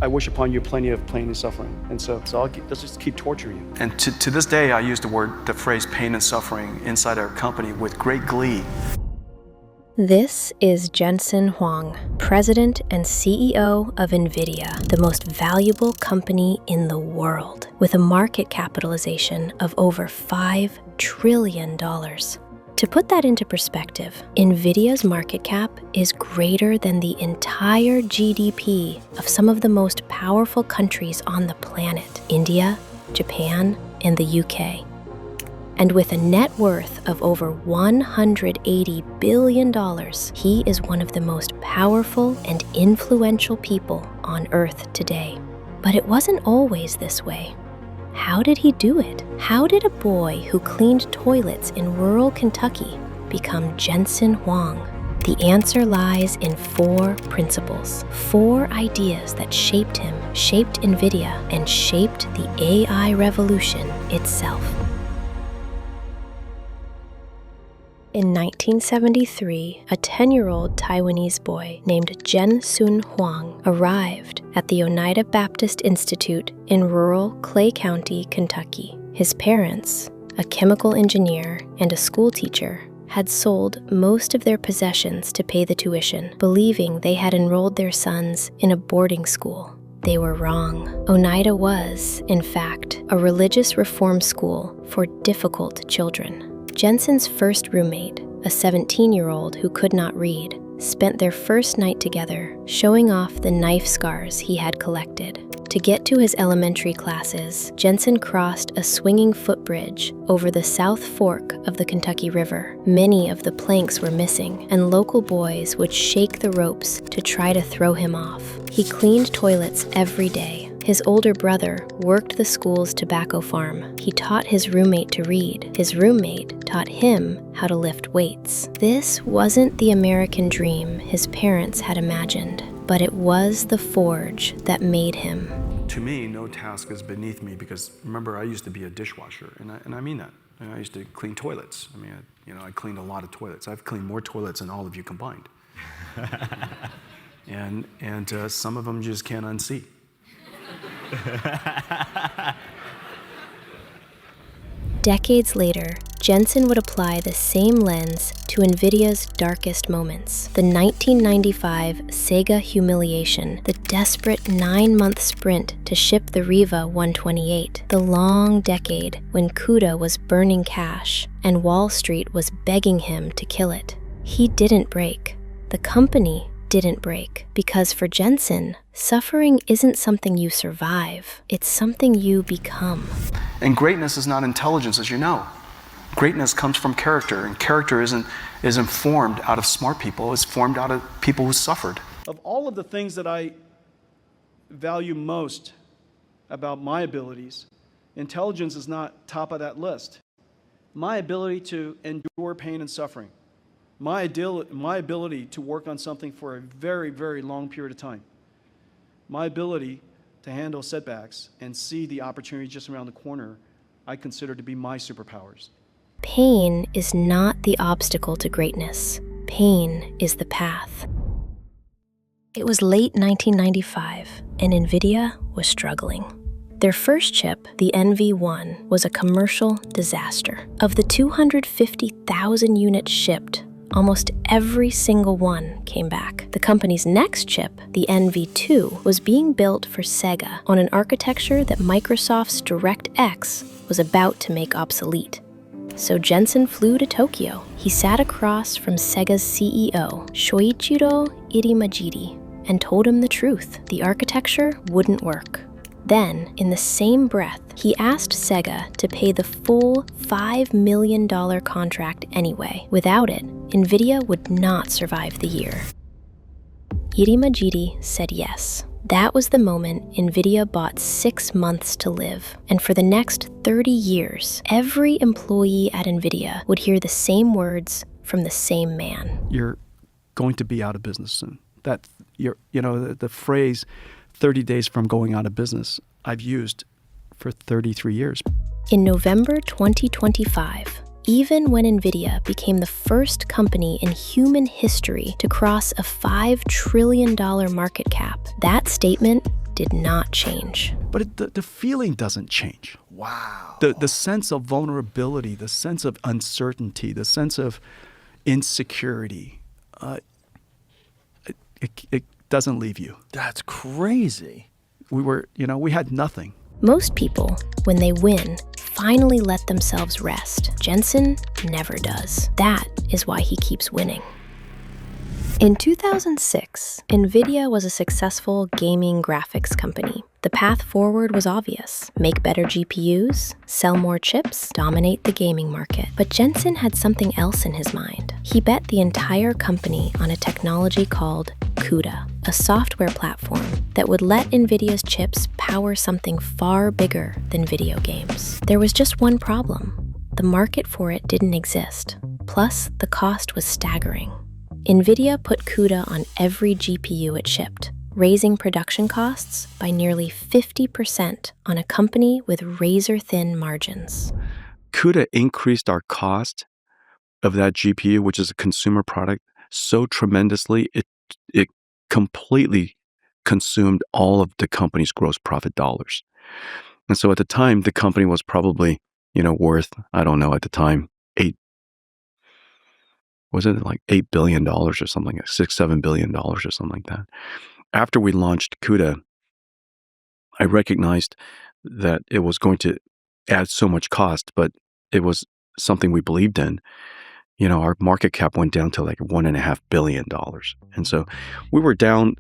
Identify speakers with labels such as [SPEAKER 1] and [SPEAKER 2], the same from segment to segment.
[SPEAKER 1] I wish upon you plenty of pain and suffering. And so let's just keep torturing you.
[SPEAKER 2] And to this day, I use the phrase pain and suffering inside our company with great glee.
[SPEAKER 3] This is Jensen Huang, President and CEO of NVIDIA, the most valuable company in the world, with a market capitalization of over $5 trillion. To put that into perspective, NVIDIA's market cap is greater than the entire GDP of some of the most powerful countries on the planet, India, Japan, and the UK. And with a net worth of over $180 billion, he is one of the most powerful and influential people on Earth today. But it wasn't always this way. How did he do it? How did a boy who cleaned toilets in rural Kentucky become Jensen Huang? The answer lies in 4 principles, 4 ideas that shaped him, shaped NVIDIA, and shaped the AI revolution itself. In 1973, a 10-year-old Taiwanese boy named Jensen Huang arrived at the Oneida Baptist Institute in rural Clay County, Kentucky. His parents, a chemical engineer and a school teacher, had sold most of their possessions to pay the tuition, believing they had enrolled their sons in a boarding school. They were wrong. Oneida was, in fact, a religious reform school for difficult children. Jensen's first roommate, a 17-year-old who could not read, spent their first night together showing off the knife scars he had collected. To get to his elementary classes, Jensen crossed a swinging footbridge over the South Fork of the Kentucky River. Many of the planks were missing, and local boys would shake the ropes to try to throw him off. He cleaned toilets every day. His older brother worked the school's tobacco farm. He taught his roommate to read. His roommate taught him how to lift weights. This wasn't the American dream his parents had imagined, but it was the forge that made him.
[SPEAKER 2] To me, no task is beneath me because remember, I used to be a dishwasher, and I mean that. I used to clean toilets. I mean, I cleaned a lot of toilets. I've cleaned more toilets than all of you combined. and some of them just can't unsee.
[SPEAKER 3] Decades later, Jensen would apply the same lens to NVIDIA's darkest moments. The 1995 Sega humiliation, the desperate 9-month sprint to ship the Riva 128, the long decade when CUDA was burning cash and Wall Street was begging him to kill it. He didn't break. The company didn't break, because for Jensen, suffering isn't something you survive, it's something you become.
[SPEAKER 2] And greatness is not intelligence, as you know. Greatness comes from character, and character isn't formed out of smart people, it's formed out of people who suffered.
[SPEAKER 1] Of all of the things that I value most about my abilities, intelligence is not top of that list. My ability to endure pain and suffering. My ability to work on something for a very, very long period of time. My ability to handle setbacks and see the opportunity just around the corner, I consider to be my superpowers.
[SPEAKER 3] Pain is not the obstacle to greatness. Pain is the path. It was late 1995, and NVIDIA was struggling. Their first chip, the NV1, was a commercial disaster. Of the 250,000 units shipped, almost every single one came back. The company's next chip, the NV2, was being built for Sega on an architecture that Microsoft's DirectX was about to make obsolete. So Jensen flew to Tokyo. He sat across from Sega's CEO, Shoichiro Irimajiri, and told him the truth. The architecture wouldn't work. Then, in the same breath, he asked Sega to pay the full $5 million contract anyway. Without it, NVIDIA would not survive the year. Irimajiri said yes. That was the moment NVIDIA bought 6 months to live. And for the next 30 years, every employee at NVIDIA would hear the same words from the same man.
[SPEAKER 1] You're going to be out of business soon. The phrase 30 days from going out of business, I've used for 33 years.
[SPEAKER 3] In November 2025, even when NVIDIA became the first company in human history to cross a $5 trillion market cap, that statement did not change.
[SPEAKER 4] But the feeling doesn't change.
[SPEAKER 5] Wow.
[SPEAKER 4] The sense of vulnerability, the sense of uncertainty, the sense of insecurity, it doesn't leave you.
[SPEAKER 5] That's crazy.
[SPEAKER 4] We had nothing.
[SPEAKER 3] Most people, when they win, finally let themselves rest. Jensen never does. That is why he keeps winning. In 2006, NVIDIA was a successful gaming graphics company. The path forward was obvious. Make better GPUs, sell more chips, dominate the gaming market. But Jensen had something else in his mind. He bet the entire company on a technology called CUDA, a software platform that would let NVIDIA's chips power something far bigger than video games. There was just one problem. The market for it didn't exist. Plus, the cost was staggering. NVIDIA put CUDA on every GPU it shipped, raising production costs by nearly 50% on a company with razor-thin margins.
[SPEAKER 2] CUDA increased our cost of that GPU, which is a consumer product, so tremendously, it completely consumed all of the company's gross profit dollars. And so at the time, the company was probably, worth, I don't know, at the time, $8 billion or something, $6-7 billion or something like that. After we launched CUDA, I recognized that it was going to add so much cost, but it was something we believed in. Our market cap went down to like $1.5 billion. And so we were down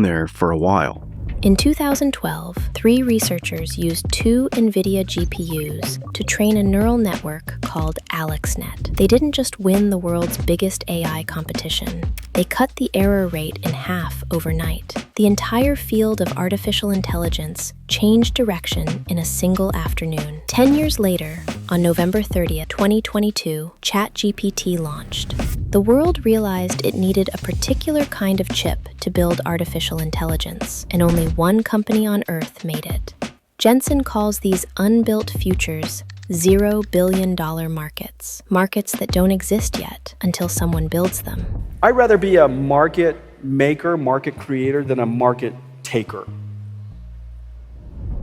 [SPEAKER 2] there for a while.
[SPEAKER 3] In 2012, 3 researchers used 2 NVIDIA GPUs to train a neural network called AlexNet. They didn't just win the world's biggest AI competition. They cut the error rate in half overnight. The entire field of artificial intelligence changed direction in a single afternoon. 10 years later, on November 30th, 2022, ChatGPT launched. The world realized it needed a particular kind of chip to build artificial intelligence, and only one company on Earth made it. Jensen calls these unbuilt futures $0 billion markets, markets that don't exist yet until someone builds them.
[SPEAKER 1] I'd rather be a market maker, market creator, than a market taker.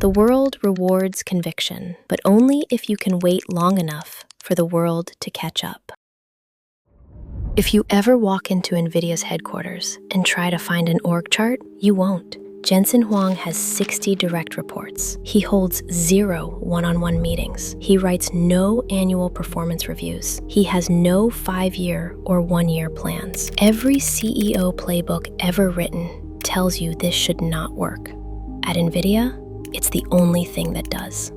[SPEAKER 3] The world rewards conviction, but only if you can wait long enough for the world to catch up. If you ever walk into NVIDIA's headquarters and try to find an org chart, you won't. Jensen Huang has 60 direct reports. He holds 0 one-on-one meetings. He writes no annual performance reviews. He has no 5-year or 1-year plans. Every CEO playbook ever written tells you this should not work. At NVIDIA, it's the only thing that does.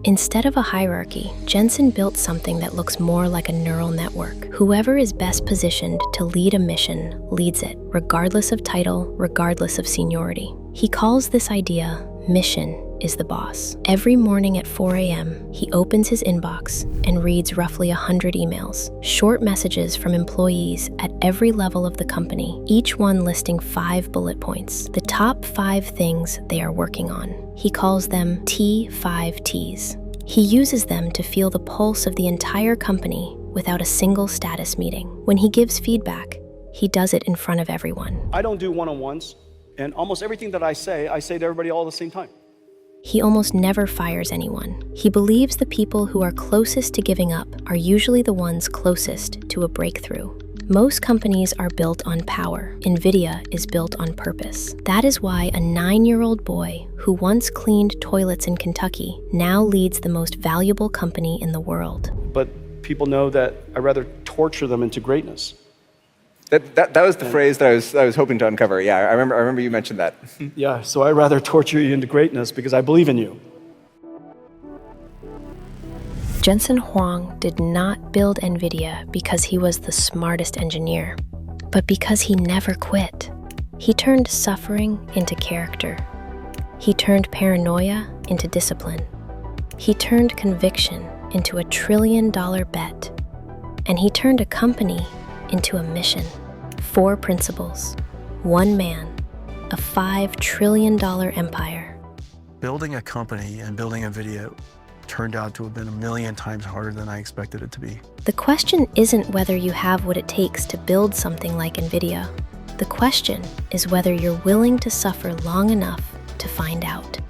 [SPEAKER 3] Instead of a hierarchy, Jensen built something that looks more like a neural network. Whoever is best positioned to lead a mission leads it, regardless of title, regardless of seniority. He calls this idea mission is the boss. Every morning at 4 a.m., he opens his inbox and reads roughly 100 emails, short messages from employees at every level of the company, each one listing 5 bullet points, the top 5 things they are working on. He calls them T5Ts. He uses them to feel the pulse of the entire company without a single status meeting. When he gives feedback, he does it in front of everyone.
[SPEAKER 1] I don't do one-on-ones, and almost everything that I say to everybody all at the same time.
[SPEAKER 3] He almost never fires anyone. He believes the people who are closest to giving up are usually the ones closest to a breakthrough. Most companies are built on power. NVIDIA is built on purpose. That is why a 9-year-old boy who once cleaned toilets in Kentucky now leads the most valuable company in the world.
[SPEAKER 1] But people know that I'd rather torture them into greatness.
[SPEAKER 5] That was the phrase that I was hoping to uncover. Yeah, I remember you mentioned that.
[SPEAKER 1] Yeah, so I'd rather torture you into greatness because I believe in you.
[SPEAKER 3] Jensen Huang did not build NVIDIA because he was the smartest engineer, but because he never quit. He turned suffering into character. He turned paranoia into discipline. He turned conviction into $1 trillion bet. And he turned a company into a mission. 4 principles, 1 man, a $5 trillion empire.
[SPEAKER 2] Building a company and building NVIDIA turned out to have been 1,000,000 times harder than I expected it to be.
[SPEAKER 3] The question isn't whether you have what it takes to build something like NVIDIA. The question is whether you're willing to suffer long enough to find out.